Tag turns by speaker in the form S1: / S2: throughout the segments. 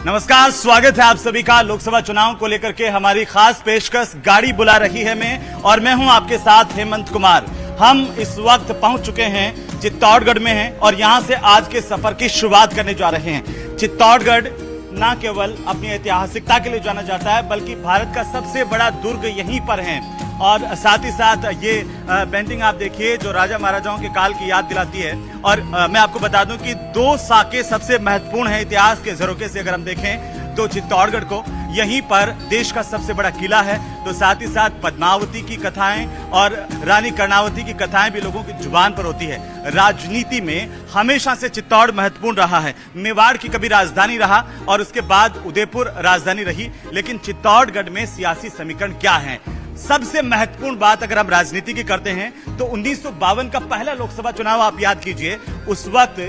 S1: नमस्कार, स्वागत है आप सभी का लोकसभा चुनाव को लेकर के हमारी खास पेशकश गाड़ी बुला रही है मैं हूं आपके साथ हेमंत कुमार। हम इस वक्त पहुंच चुके हैं, चित्तौड़गढ़ में हैं और यहां से आज के सफर की शुरुआत करने जा रहे हैं। चित्तौड़गढ़ न केवल अपनी ऐतिहासिकता के लिए जाना जाता है बल्कि भारत का सबसे बड़ा दुर्ग यहीं पर है। और साथ ही साथ ये पेंटिंग आप देखिए जो राजा महाराजाओं के काल की याद दिलाती है। और मैं आपको बता दूं कि दो साके सबसे महत्वपूर्ण है इतिहास के झरोके से अगर हम देखें तो चित्तौड़गढ़ को यहीं पर देश का सबसे बड़ा किला है। तो साथ ही साथ पद्मावती की कथाएं और रानी कर्णावती की कथाएं भी लोगों की जुबान पर होती है। राजनीति में हमेशा से चित्तौड़ महत्वपूर्ण रहा है। मेवाड़ की कभी राजधानी रहा और उसके बाद उदयपुर राजधानी रही, लेकिन चित्तौड़गढ़ में सियासी समीकरण क्या है? सबसे महत्वपूर्ण बात अगर हम राजनीति की करते हैं तो 1952 का पहला लोकसभा चुनाव आप याद कीजिए। उस वक्त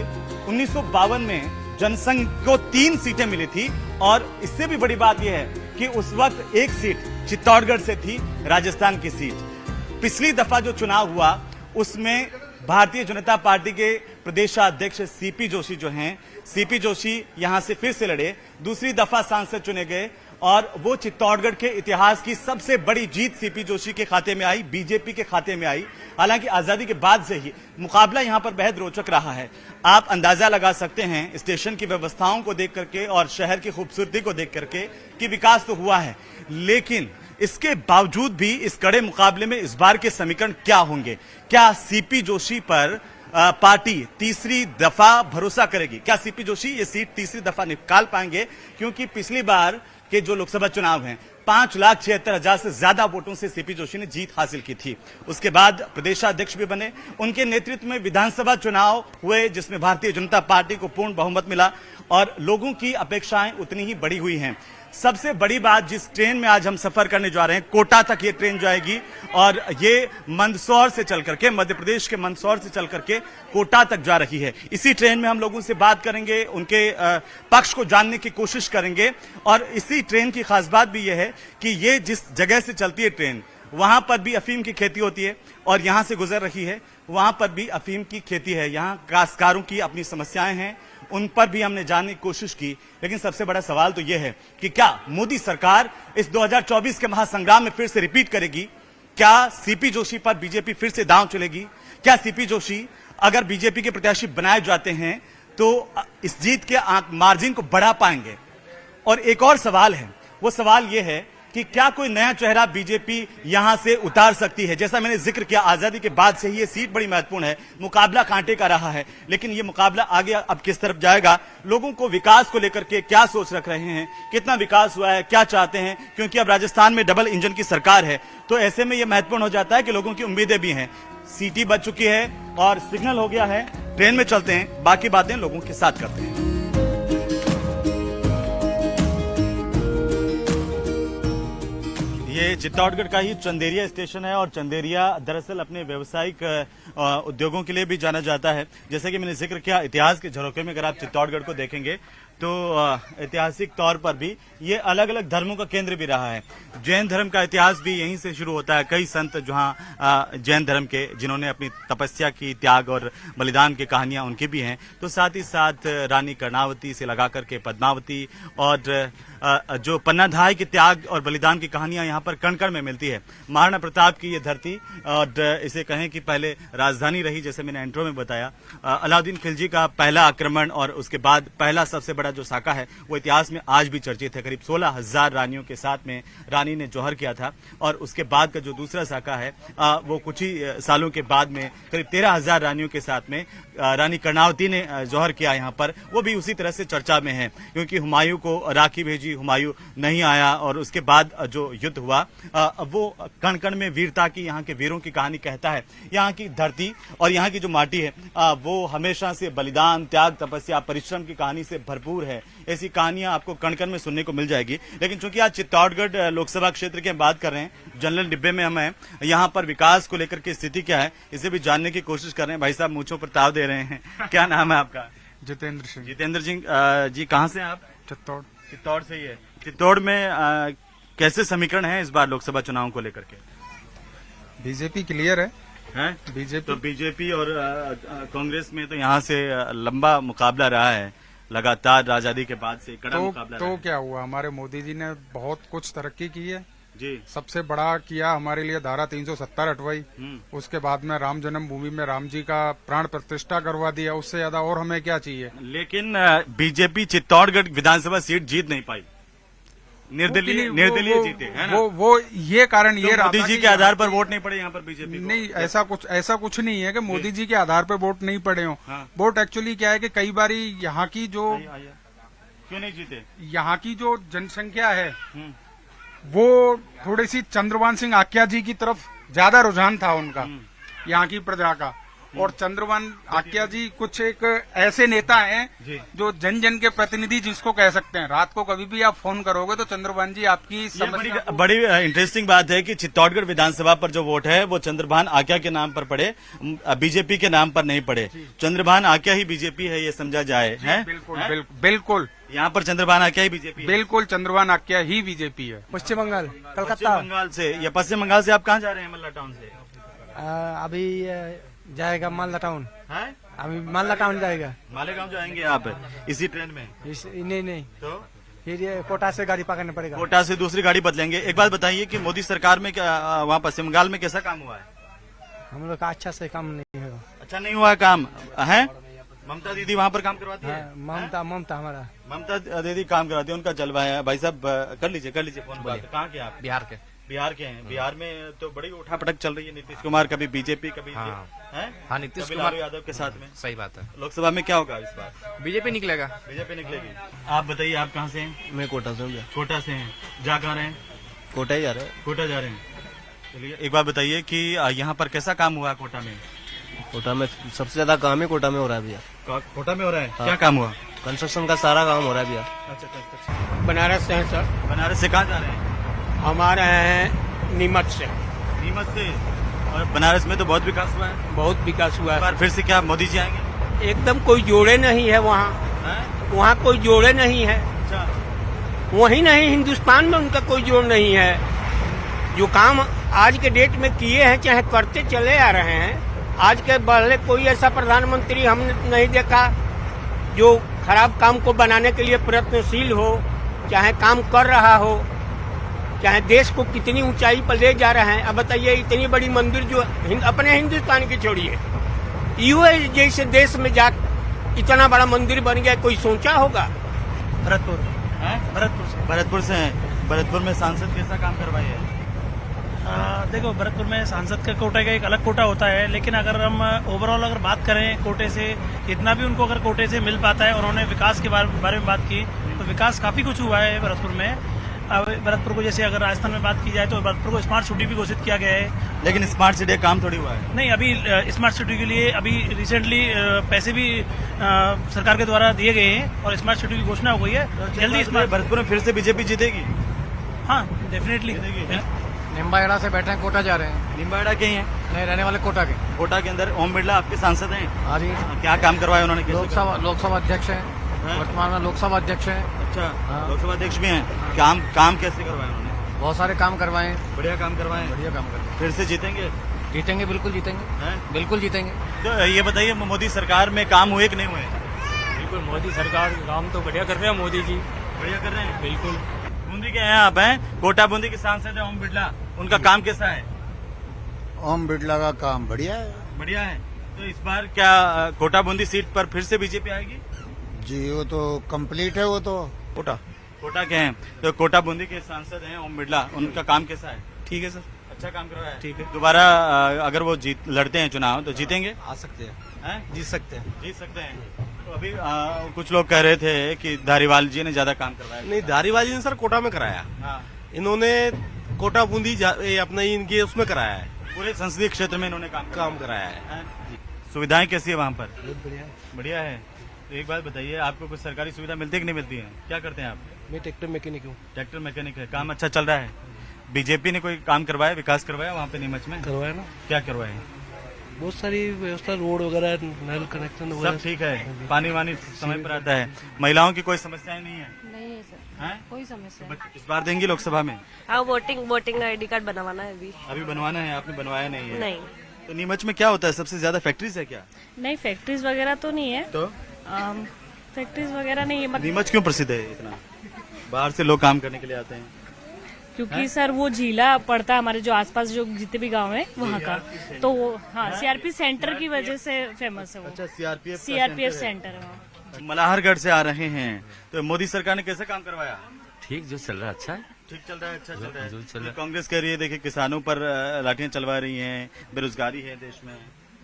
S1: 1952 में जनसंघ को 3 सीटें मिली थी और इससे भी बड़ी बात यह है कि उस वक्त एक सीट चित्तौड़गढ़ से थी, राजस्थान की सीट। पिछली दफा जो चुनाव हुआ उसमें भारतीय जनता पार्टी के प्रदेशाध्यक्ष सीपी जोशी जो हैं, सीपी जोशी यहां से फिर से लड़े, दूसरी दफा सांसद चुने गए और वो चित्तौड़गढ़ के इतिहास की सबसे बड़ी जीत सीपी जोशी के खाते में आई, बीजेपी के खाते में आई। हालांकि आजादी के बाद से ही मुकाबला यहां पर बेहद रोचक रहा है। आप अंदाजा लगा सकते हैं स्टेशन की व्यवस्थाओं को देख करके और शहर की खूबसूरती को देख करके कि विकास तो हुआ है, लेकिन इसके बावजूद भी इस कड़े मुकाबले में इस बार के समीकरण क्या होंगे? क्या सीपी जोशी पर पार्टी तीसरी दफा भरोसा करेगी? क्या सीपी जोशी ये सीट तीसरी दफा निकाल पाएंगे? क्योंकि पिछली बार के जो लोकसभा चुनाव हैं 5,76,000 से ज्यादा वोटों से सीपी जोशी ने जीत हासिल की थी। उसके बाद प्रदेशाध्यक्ष भी बने, उनके नेतृत्व में विधानसभा चुनाव हुए जिसमें भारतीय जनता पार्टी को पूर्ण बहुमत मिला और लोगों की अपेक्षाएं उतनी ही बड़ी हुई हैं। सबसे बड़ी बात, जिस ट्रेन में आज हम सफर करने जा रहे हैं, कोटा तक ये ट्रेन जाएगी और ये मंदसौर से चल करके, मध्य प्रदेश के मंदसौर से चल करके कोटा तक जा रही है। इसी ट्रेन में हम लोगों से बात करेंगे, उनके पक्ष को जानने की कोशिश करेंगे। और इसी ट्रेन की खास बात भी यह है कि ये जिस जगह से चलती है ट्रेन, वहां पर भी अफीम की खेती होती है और यहां से गुजर रही है, वहां पर भी अफीम की खेती है। यहां काश्तकारों की अपनी समस्याएं हैं, उन पर भी हमने जानने की कोशिश की। लेकिन सबसे बड़ा सवाल तो यह है कि क्या मोदी सरकार इस 2024 के महासंग्राम में फिर से रिपीट करेगी? क्या सीपी जोशी पर बीजेपी फिर से दांव चलेगी? क्या सीपी जोशी अगर बीजेपी के प्रत्याशी बनाए जाते हैं तो इस जीत के मार्जिन को बढ़ा पाएंगे? और एक और सवाल है, वो सवाल यह है कि क्या कोई नया चेहरा बीजेपी यहां से उतार सकती है? जैसा मैंने जिक्र किया, आजादी के बाद से ही ये सीट बड़ी महत्वपूर्ण है, मुकाबला कांटे का रहा है, लेकिन ये मुकाबला आगे अब किस तरफ जाएगा? लोगों को विकास को लेकर के क्या सोच रख रहे हैं, कितना विकास हुआ है, क्या चाहते हैं? क्योंकि अब राजस्थान में डबल इंजन की सरकार है, तो ऐसे में यह महत्वपूर्ण हो जाता है कि लोगों की उम्मीदें भी हैं। सीटी बच चुकी है और सिग्नल हो गया है, ट्रेन में चलते हैं, बाकी बातें लोगों के साथ करते हैं। ये चित्तौड़गढ़ का ही चंदेरिया स्टेशन है और चंदेरिया दरअसल अपने व्यावसायिक उद्योगों के लिए भी जाना जाता है। जैसे कि मैंने जिक्र किया, इतिहास के झरोखे में अगर आप चित्तौड़गढ़ को देखेंगे तो ऐतिहासिक तौर पर भी ये अलग अलग धर्मों का केंद्र भी रहा है। जैन धर्म का इतिहास भी यहीं से शुरू होता है। कई संत जहाँ जैन धर्म के, जिन्होंने अपनी तपस्या की, त्याग और बलिदान की कहानियां उनकी भी हैं। तो साथ ही साथ रानी कर्णावती से लगा करके पद्मावती और जो पन्नाधाय के त्याग और बलिदान की कहानियां यहाँ पर कण कण में मिलती है। महाराणा प्रताप की ये धरती, और इसे कहें कि पहले राजधानी रही, जैसे मैंने इंट्रो में बताया। अलाउद्दीन खिलजी का पहला आक्रमण और उसके बाद पहला सबसे बड़ा जो साका है वो इतिहास में आज भी चर्चित है। करीब 16,000 रानियों के साथ में रानी ने जौहर किया था। और उसके बाद का जो दूसरा साका है वो कुछ ही सालों के बाद में करीब 13,000 रानियों के साथ में रानी कर्णावती ने जौहर किया यहाँ पर। वो भी उसी तरह से चर्चा में है क्योंकि हुमायूं को राखी भेजी, हुमायूं नहीं आया और उसके बाद जो युद्ध हुआ वो कण कण में वीरता की, यहाँ के वीरों की कहानी कहता है। यहाँ की धरती और यहाँ की जो माटी है वो हमेशा से बलिदान, त्याग, तपस्या, परिश्रम की कहानी से भरपूर है। ऐसी कहानियां आपको कण कण में सुनने को मिल जाएगी। लेकिन चूंकि आज चित्तौड़गढ़ लोकसभा क्षेत्र की हम बात कर रहे हैं, जनरल डिब्बे में हम हैं, यहाँ पर विकास को लेकर के स्थिति क्या है इसे भी जानने की कोशिश कर रहे हैं। भाई साहब मूंछों पर ताव दे रहे हैं। क्या नाम है आपका?
S2: जितेंद्र सिंह।
S1: जितेंद्र सिंह जी, कहाँ से आप?
S2: चित्तौड़।
S1: चित्तौड़ से ही है। चित्तौड़ में कैसे समीकरण है इस बार लोकसभा चुनाव को लेकर के?
S2: बीजेपी क्लियर है।
S1: बीजेपी तो बीजेपी और कांग्रेस में तो यहाँ से लंबा मुकाबला रहा है। लगातार आजादी के बाद से कड़ा मुकाबला
S2: तो
S1: रहा
S2: क्या हुआ, हमारे मोदी जी ने बहुत कुछ तरक्की की है।
S1: है। जी।
S2: सबसे बड़ा किया हमारे लिए धारा 370 हटवाई। उसके बाद में राम जन्मभूमि में राम जी का प्राण प्रतिष्ठा करवा दिया। उससे ज्यादा और हमें क्या चाहिए।
S1: लेकिन बीजेपी चित्तौड़गढ़ विधानसभा सीट जीत नहीं पाई, निर्दलीय जीते, है ना?
S2: वो ये कारण
S1: तो
S2: ये रहा
S1: मोदी
S2: था
S1: जी
S2: कि
S1: के आधार पर वोट नहीं पड़े यहाँ पर बीजेपी को?
S2: नहीं, ऐसा कुछ नहीं है कि मोदी जी के आधार पर वोट नहीं पड़े हो।
S1: हाँ।
S2: वोट एक्चुअली क्या है कि कई बारी यहाँ की जो
S1: क्यों नहीं जीते?
S2: यहाँ की जो जनसंख्या है
S1: हम्म,
S2: वो थोड़ी सी चंद्रभान सिंह आक्या जी की तरफ ज्यादा रुझान था उनका, यहाँ की प्रजा का। और चंद्रभान आक्या जी कुछ एक ऐसे नेता हैं
S1: जी।
S2: जो जन जन के प्रतिनिधि जिसको कह सकते हैं। रात को कभी भी आप फोन करोगे तो चंद्रभान जी आपकी
S1: ये
S2: समस्या को-
S1: बड़ी इंटरेस्टिंग बात है कि चित्तौड़गढ़ विधानसभा पर जो वोट है वो चंद्रभान आक्या के नाम पर पड़े, बीजेपी के नाम पर नहीं पड़े। चंद्रभान आक्या ही बीजेपी है, ये समझा जाए, है?
S2: बिल्कुल
S1: यहाँ पर चंद्रभान आक्या ही बीजेपी है।
S2: बिल्कुल चंद्रभान आक्या ही बीजेपी है।
S3: पश्चिम बंगाल,
S1: पश्चिम
S3: कलकत्ता।
S1: बंगाल से या पश्चिम बंगाल से आप कहाँ जा रहे हैं? मल्ला टाउन से
S3: अभी जाएगा मालदा टाउन।
S1: है?
S3: अभी मालदा टाउन जाएगा।
S1: मालेगांव जाएंगे आप इसी ट्रेन में?
S3: नहीं,
S1: तो
S3: फिर ये कोटा से गाड़ी पकड़ना पड़ेगा।
S1: कोटा से दूसरी गाड़ी बदलेंगे। एक बात बताइए कि मोदी सरकार में क्या वहाँ पश्चिम बंगाल में कैसा काम हुआ है?
S3: हम लोग का अच्छा से काम नहीं है।
S1: अच्छा नहीं हुआ है काम, है? ममता दीदी वहाँ पर काम करवाती है?
S3: ममता हमारा
S1: ममता दीदी काम कराती है, उनका जलवा है। भाई साहब कर लीजिए फोन बात। कहाँ के आप? बिहार के हैं। बिहार में तो बड़ी उठापटक चल रही है, नीतीश कुमार कभी बीजेपी कभी
S4: हाँ, नीतीश
S1: कभी
S4: कुमार
S1: लालू यादव के साथ में।
S4: सही बात है।
S1: लोकसभा में क्या होगा इस बार?
S4: बीजेपी निकलेगा।
S1: बीजेपी निकलेगी। आप बताइए, आप कहाँ से हैं?
S5: मैं कोटा से हूँ।
S1: कोटा से हैं। जा कहाँ रहे हैं?
S5: कोटा ही जा रहे हैं।
S1: कोटा जा रहे हैं। चलिए एक बात बताइए कि यहाँ पर कैसा काम हुआ कोटा में?
S5: कोटा में सबसे ज्यादा काम ही कोटा में हो रहा है भैया।
S1: कोटा में हो रहा है? क्या काम हुआ?
S5: कंस्ट्रक्शन का सारा काम हो रहा है भैया।
S1: अच्छा।
S3: बनारस से है सर।
S1: बनारस से कहाँ जा रहे हैं?
S3: हमारे हैं नीमच से।
S1: नीमच से। और बनारस में तो बहुत विकास हुआ है।
S3: बहुत विकास हुआ
S1: इस बार फिर से क्या मोदी जी आएंगे?
S3: एकदम कोई जोड़े नहीं है वहाँ।
S1: हैं?
S3: वहाँ कोई जोड़े नहीं है।
S1: अच्छा।
S3: वही नहीं, हिंदुस्तान में उनका कोई जोड़ नहीं है। जो काम आज के डेट में किए हैं, चाहे करते चले आ रहे हैं, आज के पहले कोई ऐसा प्रधानमंत्री हमने नहीं देखा जो खराब काम को बनाने के लिए प्रयत्नशील हो, चाहे काम कर रहा हो, चाहे देश को कितनी ऊंचाई पर ले जा रहे हैं। अब बताइए, इतनी बड़ी मंदिर जो अपने हिंदुस्तान की छोड़िए, यूएई जैसे देश में जा इतना बड़ा मंदिर बन गया, कोई सोचा होगा? भरतपुर
S1: भरतपुर से हैं। भरतपुर में सांसद कैसा काम करवाए हैं?
S6: देखो, भरतपुर में सांसद का कोटे का एक अलग कोटा होता है, लेकिन अगर हम ओवरऑल अगर बात करें कोटे से, जितना भी उनको अगर कोटे से मिल पाता है, और उन्होंने विकास के बारे में बात की, तो विकास काफी कुछ हुआ है भरतपुर में। अब भरतपुर को जैसे अगर राजस्थान में बात की जाए तो भरतपुर को स्मार्ट सिटी भी घोषित किया गया है।
S1: लेकिन स्मार्ट सिटी काम थोड़ी हुआ है।
S6: नहीं, अभी स्मार्ट सिटी के लिए अभी रिसेंटली पैसे भी सरकार के द्वारा दिए गए हैं और स्मार्ट सिटी की घोषणा हो गई है। जल्दी स्मार्ट
S1: भरतपुर में फिर से बीजेपी जीतेगी?
S6: हाँ, डेफिनेटली।
S3: निम्बाहेड़ा से बैठे हैं, कोटा जा रहे हैं।
S1: निम्बाहेड़ा के ही हैं?
S3: नहीं, रहने वाले कोटा के।
S1: कोटा के अंदर ओम बिरला आपके सांसद हैं?
S3: हाँ जी।
S1: क्या काम करवाया उन्होंने? कैसे करवाया?
S3: लोकसभा अध्यक्ष हैं।
S1: हैं?
S3: वर्तमान में लोकसभा अध्यक्ष हैं।
S1: अच्छा,
S3: हाँ।
S1: लोकसभा अध्यक्ष भी हैं। काम कैसे करवाया उन्होंने?
S3: बहुत सारे काम करवाए।
S1: बढ़िया काम करवाए।
S3: बढ़िया काम करवाए।
S1: फिर से जीतेंगे?
S3: जीतेंगे, बिल्कुल जीतेंगे।
S1: हैं?
S3: बिल्कुल जीतेंगे।
S1: तो ये बताइए, मोदी सरकार में काम हुए कि नहीं हुए?
S6: बिल्कुल, मोदी सरकार काम तो बढ़िया कर रहे हैं। मोदी जी
S1: बढ़िया कर रहे हैं।
S6: बिल्कुल।
S1: बूंदी के हैं आप? हैं कोटा बूंदी के सांसद हैं ओम बिरला, उनका काम कैसा है?
S7: ओम बिरला का काम बढ़िया है।
S1: बढ़िया है। तो इस बार क्या कोटा बूंदी सीट पर फिर से बीजेपी आएगी?
S7: जी वो तो कंप्लीट है। वो तो
S1: कोटा के हैं तो कोटा बूंदी के सांसद हैं ओम बिरला, उनका काम कैसा है?
S3: ठीक है सर।
S1: अच्छा काम करवाया है।
S3: ठीक है।
S1: दोबारा अगर वो लड़ते हैं चुनाव तो जीतेंगे?
S3: आ सकते हैं।
S1: हैं?
S3: जीत सकते हैं।
S1: जीत सकते हैं। तो अभी कुछ लोग कह रहे थे कि धारीवाल जी ने ज्यादा काम करवाया।
S8: नहीं, धारीवाल जी ने सर कोटा में कराया।
S1: हाँ,
S8: इन्होंने कोटा बूंदी अपना इनके उसमें कराया है,
S1: पूरे संसदीय क्षेत्र में इन्होंने काम
S8: कराया है।
S1: हैं? सुविधाएं कैसी है वहाँ पर?
S3: बहुत बढ़िया है।
S1: बढ़िया है। तो एक बात बताइए, आपको कुछ सरकारी सुविधा मिलती है कि नहीं मिलती है? क्या करते हैं आप?
S3: मैं ट्रैक्टर मैकेनिक हूँ।
S1: ट्रैक्टर मैकेनिक है। काम अच्छा चल रहा है? बीजेपी ने कोई काम करवाया, विकास करवाया वहाँ पे नीमच में?
S3: करवाया ना,
S1: क्या करवाए?
S3: बहुत सारी व्यवस्था, रोड वगैरह, नल कनेक्शन
S1: सब ठीक है, पानी वानी समय पर आता है, महिलाओं की कोई समस्याएं नहीं है?
S9: नहीं है सर,
S1: हैं?
S9: कोई समस्या नहीं।
S1: इस बार देंगी लोकसभा में?
S9: हाँ, वोटिंग आईडी कार्ड बनवाना है अभी।
S1: अभी बनवाना है, आपने बनवाया नहीं है?
S9: नहीं।
S1: तो नीमच में क्या होता है? सबसे ज्यादा फैक्ट्रीज है क्या?
S9: नहीं, फैक्ट्रीज वगैरह तो नहीं है।
S1: तो
S4: फैक्ट्रीज वगैरह नहीं है मतलब
S1: नीमच क्यों प्रसिद्ध है इतना? बाहर से लोग काम करने के लिए आते हैं।
S4: क्योंकि सर वो झीला पड़ता है हमारे जो आसपास जो जितने भी गांव हैं वहाँ का, तो वो हाँ सीआरपी सेंटर की वजह से फेमस है वो।
S1: अच्छा,
S4: सीआरपीएफ सेंटर है वहाँ।
S1: मल्हारगढ़ से आ रहे हैं, तो मोदी सरकार ने कैसे काम करवाया?
S10: ठीक जो चल रहा है अच्छा है।
S1: ठीक चल रहा है, अच्छा चल रहा
S10: जो चल
S1: है।
S10: रहा है।
S1: कांग्रेस कह रही है देखिए किसानों पर लाठियां चलवा रही हैं, बेरोजगारी है देश में।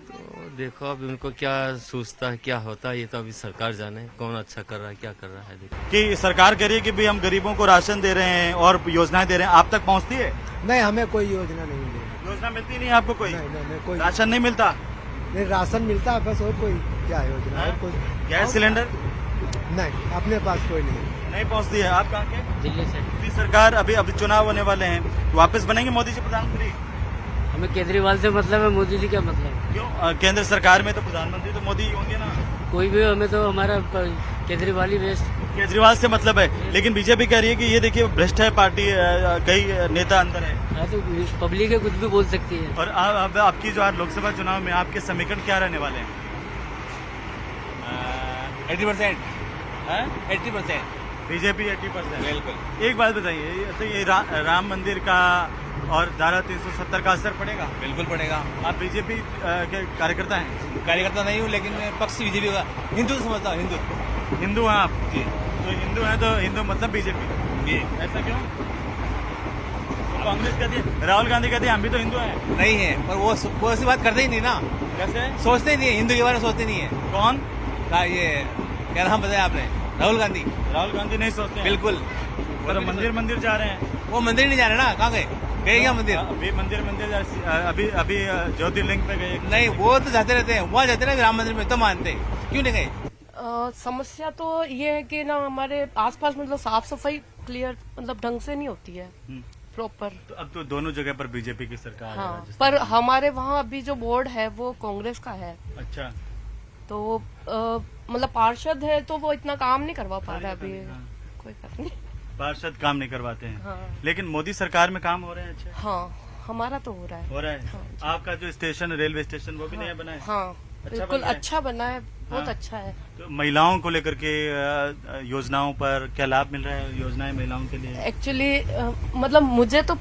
S10: तो देखो अभी उनको क्या सोचता है क्या होता है, ये तो अभी सरकार जाने कौन अच्छा कर रहा है क्या कर रहा है। देखो
S1: कि सरकार कह रही है कि भी हम गरीबों को राशन दे रहे हैं और योजनाएं दे रहे हैं, आप तक पहुंचती है?
S11: नहीं, हमें कोई योजना नहीं दे।
S1: योजना मिलती नहीं आपको? कोई
S11: नहीं, कोई
S1: राशन नहीं मिलता?
S11: नहीं, राशन मिलता है बस, और कोई क्या योजना और कोई
S1: गैस सिलेंडर
S11: नहीं, अपने पास कोई नहीं
S1: पहुंचती है। आप कहाँ के?
S3: दिल्ली से।
S1: मोदी सरकार अभी चुनाव होने वाले हैं, तो वापस बनेंगे मोदी जी प्रधानमंत्री?
S3: हमें केजरीवाल से मतलब है, मोदी जी क्या मतलब?
S1: क्यों? केंद्र सरकार में तो प्रधानमंत्री तो मोदी ही होंगे ना।
S3: कोई भी हमें तो हमारा केजरीवाल ही बेस्ट।
S1: केजरीवाल से मतलब है, लेकिन बीजेपी कह रही है कि ये देखिए भ्रष्ट है पार्टी, कई नेता अंदर है।
S3: हाँ तो पब्लिक है, कुछ भी बोल सकती है।
S1: और अब आपकी जो आज लोकसभा चुनाव में आपके समीकरण क्या रहने वाले हैं?
S8: 80%। 80%।
S1: बीजेपी 80%।
S8: बिल्कुल।
S1: एक बात बताइए, तो ये राम मंदिर का और धारा 370 का असर पड़ेगा?
S8: बिल्कुल पड़ेगा।
S1: आप बीजेपी के कार्यकर्ता हैं?
S8: कार्यकर्ता नहीं हूँ, लेकिन पक्ष बीजेपी का हिंदू समझता हूँ।
S1: हिंदू हैं आप?
S8: जी।
S1: तो हिंदू हैं तो हिंदू मतलब बीजेपी?
S8: जी।
S1: ऐसा क्यों? कांग्रेस कहती है, राहुल गांधी कहती है हम भी तो हिंदू हैं।
S8: नहीं है, पर वो ऐसी बात करते ही नहीं ना।
S1: कैसे?
S8: सोचते ही नहीं है, हिंदू के बारे में सोचते नहीं है।
S1: कौन?
S8: ये क्या नाम बताया आपने? राहुल गांधी।
S1: राहुल गांधी नहीं सोचते हैं?
S8: बिल्कुल।
S1: पर मंदिर जा रहे हैं।
S8: वो मंदिर नहीं जा रहे ना, कहाँ गए? गए क्या मंदिर?
S1: अभी मंदिर अभी ज्योतिर्लिंग पे गए?
S8: नहीं, वो तो जाते रहते हैं, वहाँ जाते रहते राम मंदिर में, तो मानते क्यों नहीं गए?
S9: समस्या तो ये है कि ना हमारे आसपास मतलब साफ सफाई क्लियर मतलब ढंग से नहीं होती है प्रॉपर।
S1: तो अब तो दोनों जगह पर बीजेपी की सरकार है।
S9: हाँ, पर हमारे वहाँ अभी जो बोर्ड है वो कांग्रेस का है।
S1: अच्छा।
S9: तो मतलब पार्षद है तो वो इतना काम नहीं करवा पा रहा है अभी। कोई बात नहीं,
S1: पार्षद काम नहीं करवाते हैं।
S9: हाँ।
S1: लेकिन मोदी सरकार में काम हो रहे हैं अच्छे?
S9: हाँ, हमारा तो हो रहा है।
S1: हो रहा है।
S9: हाँ,
S1: आपका जो स्टेशन रेलवे स्टेशन वो भी नया बना है?
S9: हाँ, बिल्कुल अच्छा बना है, बहुत
S1: हाँ।
S9: अच्छा है।
S1: तो महिलाओं को लेकर के योजनाओं पर क्या लाभ मिल रहा है? योजनाएं महिलाओं के लिए
S9: एक्चुअली मतलब मुझे तो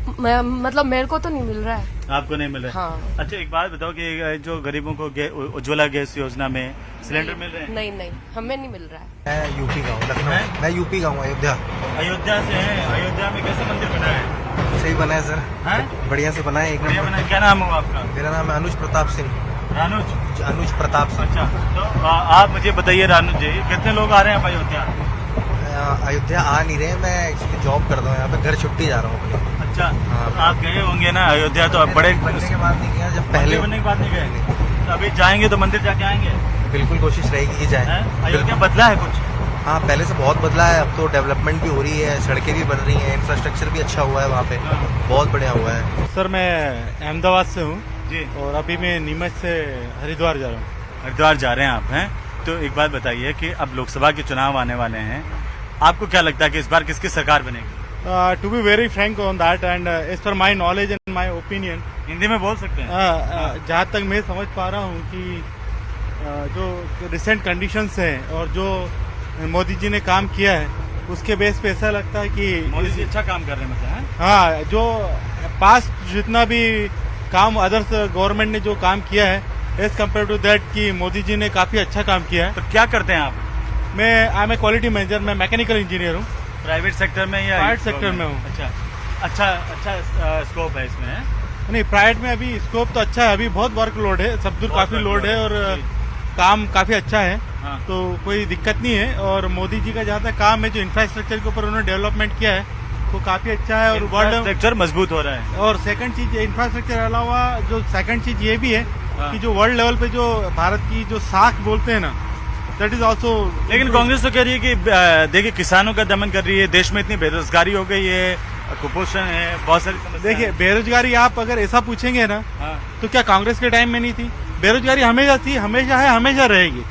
S9: मतलब मेरे को तो नहीं मिल रहा है।
S1: आपको नहीं मिल रहा है?
S9: हाँ।
S1: अच्छा, एक बात बताओ कि जो गरीबों को उज्ज्वला गैस योजना में सिलेंडर मिल रहे हैं?
S9: नहीं, हमें नहीं मिल रहा है।
S11: मैं यूपी का हूँ, लखनऊ। मैं यूपी का हूँ, अयोध्या।
S1: अयोध्या से हैं? अयोध्या में कैसे मंदिर बना है?
S11: सही बना है सर,
S1: हैं?
S11: बढ़िया से बना है, एक
S1: बढ़िया
S11: नंबर।
S1: बना है। क्या नाम हुआ आपका?
S11: मेरा नाम है अनुज प्रताप सिंह। अनुज प्रताप सिंह।
S1: अच्छा, तो आप मुझे बताइए रानुज जी, कितने लोग आ रहे हैं अयोध्या?
S11: अयोध्या आ नहीं रहे, मैं एक्चुअली जॉब करता हूँ यहाँ पे, घर छुट्टी जा रहा हूँ अपनी।
S1: अच्छा।
S11: हाँ।
S1: तो आप गए होंगे ना अयोध्या? तो अब बड़े
S11: बनने के बाद नहीं गया, जब पहले
S1: बनने के बाद नहीं गए? तो अभी जाएंगे तो मंदिर जाके आएंगे?
S11: बिल्कुल कोशिश रहेगी कि जाए।
S1: अयोध्या बदला है कुछ?
S11: हाँ, पहले से बहुत बदला है, अब तो डेवलपमेंट भी हो रही है, सड़कें भी बन रही हैं, इंफ्रास्ट्रक्चर भी अच्छा हुआ है वहाँ पे, बहुत बढ़िया हुआ है।
S5: सर मैं अहमदाबाद से हूँ
S1: जी।
S5: और अभी मैं नीमच से हरिद्वार जा रहा हूँ।
S1: हरिद्वार जा रहे हैं आप? हैं? तो एक बात बताइए कि अब लोकसभा के चुनाव आने वाले हैं, आपको क्या लगता है कि इस बार किसकी सरकार बनेगी?
S5: To be very frank on that and as per my knowledge and my opinion,
S1: Hindi में बोल सकते हैं?
S5: जहाँ तक मैं समझ पा रहा हूँ कि जो रिसेंट कंडीशंस हैं और जो मोदी जी ने काम किया है उसके बेस पे ऐसा लगता है कि
S1: मोदी जी अच्छा काम कर रहे हैं मतलब?
S5: हाँ, जो पास्ट जितना भी काम अदर्स गवर्नमेंट ने जो काम किया है एज कम्पेयर टू दैट कि मोदी जी ने काफी अच्छा काम किया है।
S1: तो क्या करते हैं आप?
S5: मैं I am a quality manager, मैं मैकेनिकल इंजीनियर हूँ।
S1: प्राइवेट सेक्टर में या
S5: प्राइवेट सेक्टर में हूँ।
S1: अच्छा स्कोप है इसमें?
S5: नहीं, प्राइवेट में अभी स्कोप तो अच्छा है, अभी बहुत वर्कलोड है, सब दूर काफी लोड है और काम काफी अच्छा है।
S1: हाँ।
S5: तो कोई दिक्कत नहीं है। और मोदी जी का जहाँ तक काम है, जो इंफ्रास्ट्रक्चर के ऊपर उन्होंने डेवलपमेंट किया है वो काफी अच्छा है और वर्ल्ड
S1: इंफ्रास्ट्रक्चर मजबूत हो रहा है।
S5: और सेकंड चीज इंफ्रास्ट्रक्चर अलावा जो सेकंड चीज ये भी है कि जो वर्ल्ड लेवल पे जो भारत की जो साख बोलते हैं ना, दैट इज ऑल्सो।
S1: लेकिन कांग्रेस तो कह रही है कि देखिए किसानों का दमन कर रही है, देश में इतनी बेरोजगारी हो गई है, कुपोषण है, बहुत सारी समस्याएं।
S5: देखिए बेरोजगारी आप अगर ऐसा पूछेंगे ना
S1: हाँ।
S5: तो क्या कांग्रेस के टाइम में नहीं थी? बेरोजगारी हमेशा थी, हमेशा है, हमेशा रहेगी।